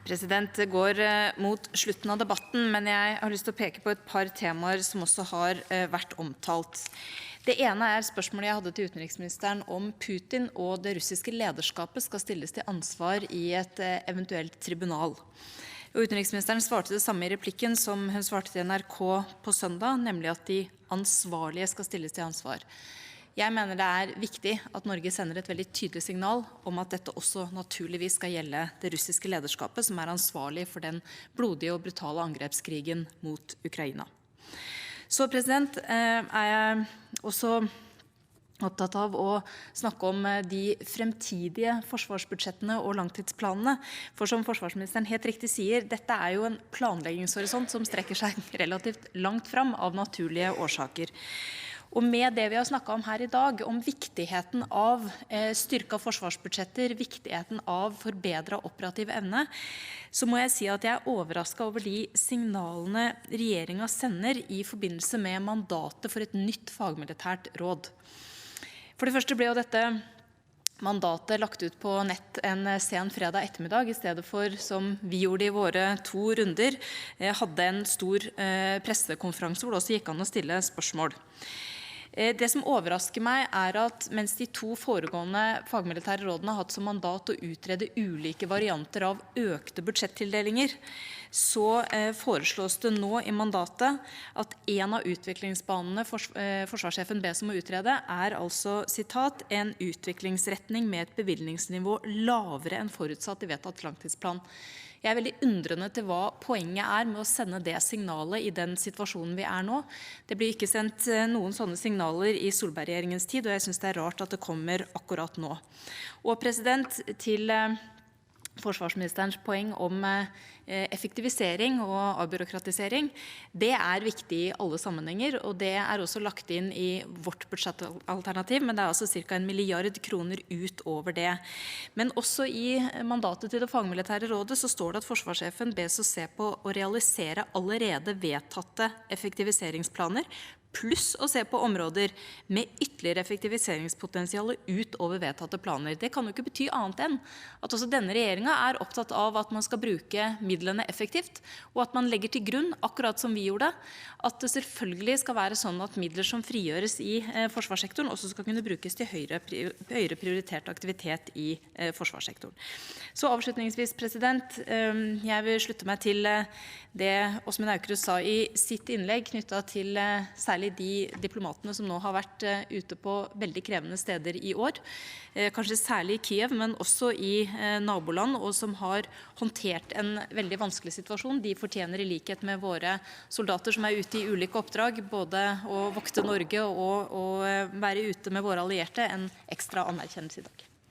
Det går mot slutten av debatten, men jeg har lyst til å peke på et par temaer som også har vært omtalt. Det ene spørsmålet jeg hadde til utenriksministeren om Putin og det russiske lederskapet skal stilles til ansvar i et eventuelt tribunal. Og utenriksministeren svarte det samme i replikken som hun svarte til NRK på søndag, nemlig at de ansvarlige skal stilles til ansvar. Jeg mener det viktig at Norge sender et veldig tydelig signal om at dette også naturligvis skal gjelde det russiske lederskapet, som ansvarlig for den blodige og brutale angrepskrigen mot Ukraina. Så jeg også opptatt av å snakke om de fremtidige forsvarsbudsjettene og langtidsplanene. For som forsvarsministeren helt riktig sier, dette jo en planleggingshorisont som strekker seg relativt langt fram av naturlige årsaker. Og med det vi har snakket om her i dag, om viktigheten av styrket forsvarsbudsjetter, viktigheten av forbedret operativ evne, så må jeg si at jeg overrasket over de signalene regjeringen sender i forbindelse med mandatet for et nytt fagmilitært råd. For det første ble jo dette mandatet lagt ut på nett en sen fredag ettermiddag, i stedet for, som vi gjorde i våre 2 runder, hadde en stor pressekonferanse hvor det også gikk an å stille spørsmål. Det som overrasker meg at mens de 2 foregående fagmilitære rådene har hatt som mandat å utrede ulike varianter av økte budsjettildelinger, så foreslås det nå i mandatet at en av utviklingsbanene forsvarssjefen bes om å utrede altså, sitat, en utviklingsretning med et bevilgningsnivå lavere enn forutsatt i vedtatt langtidsplan. Jeg veldig undrende til hva poenget med å sende det signalet i den situasjonen vi nå. Det blir ikke sendt noen sånne signaler i Solberg-regjeringens tid, og jeg synes det rart at det kommer akkurat nå. Og til forsvarsministerens poeng om effektivisering og avbyråkratisering, det viktig i alle sammenhenger, og det også lagt inn i vårt budsjettalternativ, men det altså ca. 1 milliard kroner ut over det. Men også i mandatet til det fagmilitære rådet så står det at forsvarssjefen bes å se på å realisere allerede vedtatte effektiviseringsplaner, pluss å se på områder med ytterligere effektiviseringspotensial utover vedtatte planer. Det kan jo ikke bety annet enn at også denne regjeringen opptatt av at man skal bruke midlene effektivt, og at man legger til grunn, akkurat som vi gjorde, at det selvfølgelig skal være sånn at midler som frigjøres i forsvarssektoren også skal kunne brukes til høyere prioritert aktivitet i forsvarssektoren. Så avslutningsvis, jeg vil slutte meg til det Åsmund Aukrust sa i sitt innlegg knyttet til særlig de diplomatene som nå har vært ute på veldig krevende steder i år, kanskje særlig i Kiev, men også i naboland, og som har håndtert en veldig vanskelig situasjon. De fortjener i likhet med våre soldater som ute i ulike oppdrag, både å vokte Norge og være ute med våre allierte, en ekstra anerkjennelse i dag.